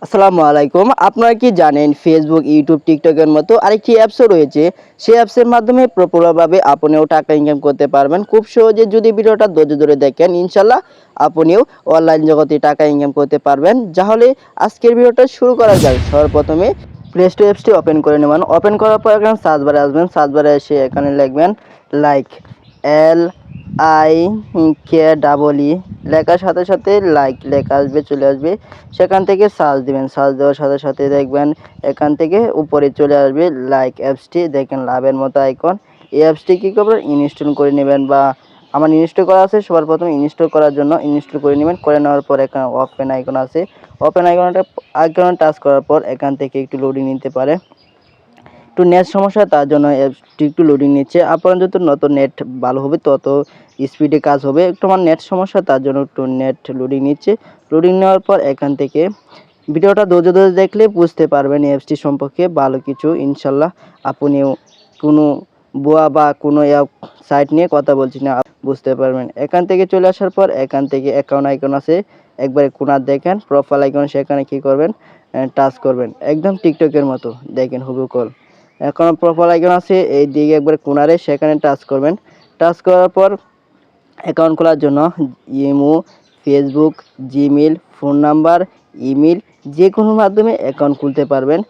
আসসালামু আলাইকুম। আপনারা কি জানেন ফেসবুক, ইউটিউব, টিকটকের মতো আরেকটি অ্যাপসও রয়েছে। সেই অ্যাপসের মাধ্যমে প্রপারভাবে আপনিও টাকা ইনকাম করতে পারবেন। খুব সহজে যদি ভিডিওটা ধৈর্য ধরে দেখেন ইনশাল্লাহ আপনিও অনলাইন জগতে টাকা ইনকাম করতে পারবেন। তাহলে আজকের ভিডিওটা শুরু করা যাক। সর্বপ্রথমে প্লে স্টোর অ্যাপসটি ওপেন করে নেবেন। ওপেন করার পর এখানে সার্চ বারে আসবেন। সার্চ বারে এসে এখানে লিখবেন লাইক LIKEE লেখার সাথে সাথে লাইক লেখা আসবে, চলে আসবে। সেখান থেকে সার্চ দিবেন। সার্চ দেওয়ার সাথে সাথে দেখবেন এখান থেকে উপরে চলে আসবে লাইক অ্যাপসটি, দেখেন লাভের মতো আইকন। এই অ্যাপসটি কী করবেন, ইনস্টল করে নেবেন, বা আমার ইনস্টল করা আছে। সবার প্রথমে ইনস্টল করার জন্য ইনস্টল করে নেবেন। করে নেওয়ার পর এখানে ওপেন আইকন আছে, ওপেন আইকনে টাচ করার পর এখান থেকে একটু লোডিং নিতে পারে। একটু নেট সমস্যা, তার জন্য অ্যাপসটি একটু লোডিং নিচ্ছে। আপনার যত নতুন নেট ভালো হবে তত স্পিডে কাজ হবে। একটু আমার নেট সমস্যা, তার জন্য একটু নেট লোডিং নিচ্ছে। লোডিং নেওয়ার পর এখান থেকে ভিডিওটা ধৈর্য ধরে দেখলে বুঝতে পারবেন অ্যাপসটি সম্পর্কে ভালো কিছু। ইনশাল্লাহ আপনিও কোনো ভুয়া বা কোনো সাইট নিয়ে কথা বলছি না, বুঝতে পারবেন। এখান থেকে চলে আসার পর এখান থেকে অ্যাকাউন্ট আইকন আছে, একবারে কোনার দেখেন প্রোফাইল আইকন, সেখানে কী করবেন, টাচ করবেন একদম টিকটকের মতো, দেখেন হুবহু। এখন প্রোফাইল আইকন আছে এই দিকে একবার কোনারে, সেখানে টাচ করবেন। টাচ করার পর অ্যাকাউন্ট খোলার জন্য imo, Facebook, Gmail, phone number, email যে কোনো মাধ্যমে অ্যাকাউন্ট খুলতে পারবেন।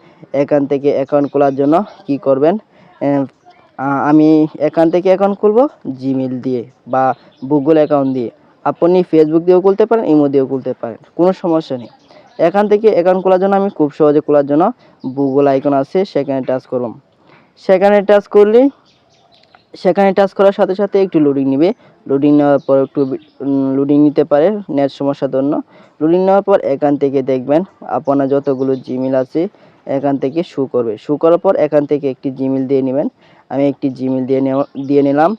এখান থেকে অ্যাকাউন্ট খোলার জন্য কি করবেন, আমি এখান থেকে অ্যাকাউন্ট খুলব জিমেল দিয়ে বা গুগল অ্যাকাউন্ট দিয়ে। আপনি ফেসবুক দিয়েও খুলতে পারেন, ইমো দিয়েও খুলতে পারেন, কোনো সমস্যা নেই। এখান থেকে অ্যাকাউন্ট খোলার জন্য আমি খুব সহজে খোলার জন্য গুগল আইকন আছে, সেখানে টাচ করব। সেখানে টাচ করলে সেখানে টাচ করার সাথে সাথে একটু লোডিং নেবে। লোডিং নেওয়ার পর একটু লোডিং নিতে পারে নেট সমস্যার জন্য। লোডিং নেওয়ার পর এখান থেকে দেখবেন আপনার যতগুলো জিমেল আছে এখান থেকে শো করবে। শো করার পর এখান থেকে একটি জিমেল দিয়ে নেবেন। আমি একটি জিমেল দিয়ে নিলাম।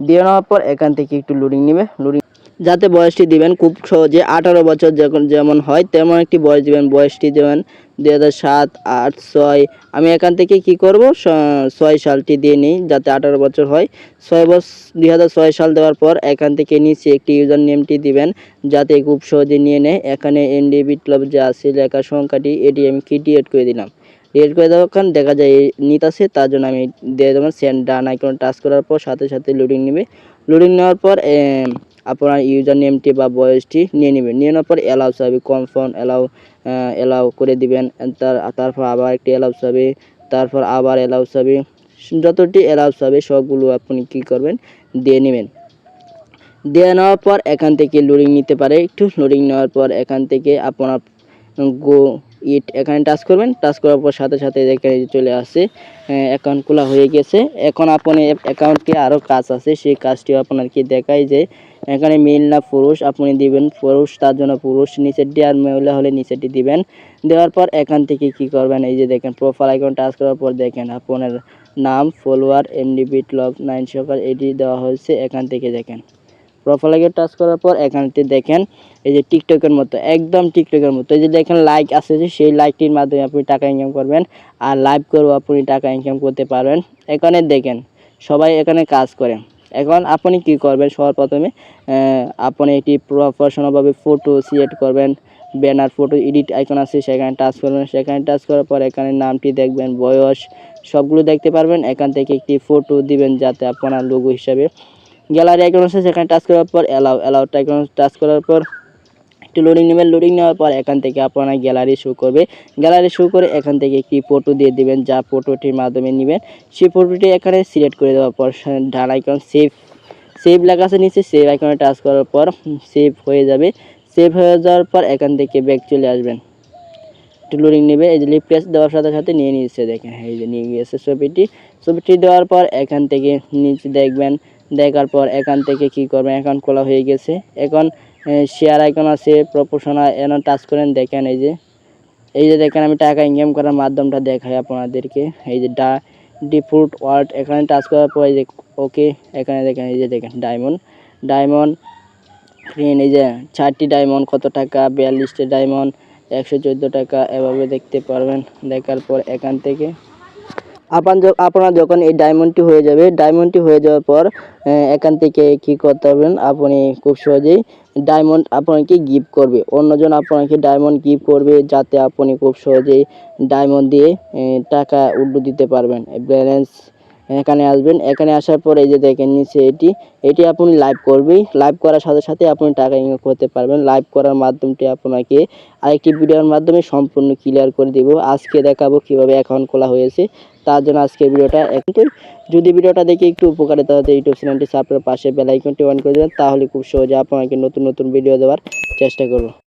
দিয়ে নেওয়ার পর এখান থেকে একটু লোডিং নেবে। লোডিং যাতে বয়সটি দিবেন খুব সহজে 18 বছর যেমন হয় তেমন একটি বয়স দিবেন। বয়সটি দেবেন 2007, 8, 6। আমি এখান থেকে কি করব, 6 সালটি দিয়ে নিই যাতে 18 বছর হয়। 2006 সাল দেওয়ার পর এখান থেকে নিচে একটি ইউজার নেমটি দিবেন যাতে খুব সহজে নিয়ে নেয়। এখানে এনডি বিপ্লব যে আছে লেখার সংখ্যাটি এটি আমি ক্রিয়েট করে দিলাম। ক্রিয়েট করে দেওয়ার দেখা যায় নিতেছে, তার জন্য আমি দিয়ে দেবো সেন্ড ডান আইকন। টাচ করার পর সাথে সাথে লোডিং নেবে। লোডিং নেওয়ার পর আপনার ইউজার নেমটি বা বয়সটি নিয়ে নেবেন। নিয়ে নেওয়ার পর অ্যালাউ চাবি, কনফার্ম অ্যালাউ করে দিবেন। তারপর আবার একটি অ্যালাউ চাবি, তারপর আবার অ্যালাউ চাবি, যতটি অ্যালাউ চাবি সবগুলো আপনি কি করবেন, দিয়ে নেবেন। দিয়ে নেওয়ার পর এখান থেকে লোডিং নিতে পারে। একটু লোডিং নেওয়ার পর এখান থেকে আপনার গো ইট এখানে টাচ করবেন। টাচ করার পর সাথে সাথে এখানে চলে আসছে অ্যাকাউন্ট খোলা হয়ে গেছে। এখন আপনি অ্যাকাউন্টকে আরও কাজ আছে, সেই কাজটিও আপনাকে দেখায় যে এখানে মেল না পুরুষ আপনি দিবেন পুরুষ, তার জন্য পুরুষ নিচেরটি, আর মহিলা হলে নিচেরটি দিবেন। দেওয়ার পর এখান থেকে কি করবেন, এই যে দেখেন প্রোফাইল আইকন টাচ করার পর দেখেন আপনার নাম, ফলোয়ার, এমডি বিপ্লব 9 সকাল এটি দেওয়া হয়েছে। এখান থেকে দেখেন প্রোফাইল আইকন টাচ করার পর এখানতে দেখেন এই যে টিকটকের মতো, একদম টিকটকের মতো। এই যে দেখেন লাইক আছে, যে সেই লাইকটির মাধ্যমে আপনি টাকা ইনকাম করবেন, আর লাইভ করেও আপনি টাকা ইনকাম করতে পারবেন। এখানে দেখেন সবাই এখানে কাজ করে। এখন আপনি কি করবেন, সবার প্রথমে আপনি একটি প্রফেশনালভাবে ফটো সিলেক্ট করবেন। ব্যানার ফটো এডিট আইকন আছে, সেখানে টাচ করবেন। সেখানে টাচ করার পর এখানে নামটি দেখবেন, বয়স সবগুলো দেখতে পারবেন। এখান থেকে একটি ফটো দিবেন যাতে আপনার লোগো হিসাবে। গ্যালারি আইকন আছে, সেখানে টাচ করার পর অ্যালাউ আইকন টাচ করার পর একটু লোডিং নেবেন। লোডিং নেওয়ার পর এখান থেকে আপনার গ্যালারি শো করবে। গ্যালারি শো করে এখান থেকে একটি ফটো দিয়ে দিবেন, যা ফটোটির মাধ্যমে নেবেন সেই ফটোটি এখানে সিলেক্ট করে দেওয়ার পর ডান আইকন সেভ লেখা আছে নিচে, সেভ আইকনে টাচ করার পর সেভ হয়ে যাবে। সেভ হয়ে যাওয়ার পর এখান থেকে ব্যাক চলে আসবেন। একটু লোডিং নেবে। এই যে রিপ্লেস দেওয়ার সাথে সাথে নিয়ে নিচ্ছে, দেখেন এই যে নিয়ে গিয়েছে ছবিটি দেওয়ার পর এখান থেকে নিচে দেখবেন। দেখার পর এখান থেকে কি করবেন, অ্যাকাউন্ট খোলা হয়ে গেছে। এখন শেয়ার আইকন আছে, প্রপোশনাল এখানে টাচ করেন। দেখেন এই যে দেখেন আমি টাকা ইনকাম করার মাধ্যমটা দেখাই আপনাদেরকে। এই যে ডিফল্ট ওয়ার্ড এখানে টাচ করার পর এই যে ওকে, এখানে দেখেন এই যে দেখেন ডায়মন্ড ফ্রেন্ড, এই যে 4টি ডায়মন্ড কত টাকা, 42টি ডায়মন্ড 114 টাকা, এভাবে দেখতে পারবেন। দেখার পর এখান থেকে আপনার যখন এই ডায়মন্ডটি হয়ে যাওয়ার পর এখান থেকে কি করতে পারবেন, আপনি খুব সহজেই ডায়মন্ড আপনাকে গিফট করবে, অন্যজন আপনাকে ডায়মন্ড গিফট করবে, যাতে আপনি খুব সহজেই ডায়মন্ড দিয়ে টাকা উড্ডু দিতে পারবেন। ব্যালেন্স এখানে আসবেন, এখানে আসার পর এই যে দেখেন নিচে এটি আপনি লাইভ করার সাথে সাথে আপনি টাকা ইনকাম করতে পারবেন। লাইভ করার মাধ্যমটি আপনাকে আরেকটি ভিডিওর মাধ্যমে সম্পূর্ণ ক্লিয়ার করে দেব। আজকে দেখাবো কিভাবে অ্যাকাউন্ট খোলা হয়েছে, তার জন্য আজকে ভিডিওটা একটু, যদি ভিডিওটা দেখে একটু উপকারিত হয় ইউটিউব চ্যানেলটি সাবস্ক্রাইব পাশে বেল আইকনটি অন করে দেবেন, তাহলে খুব সহজে আপনাকে নতুন নতুন ভিডিও দেওয়ার চেষ্টা করব।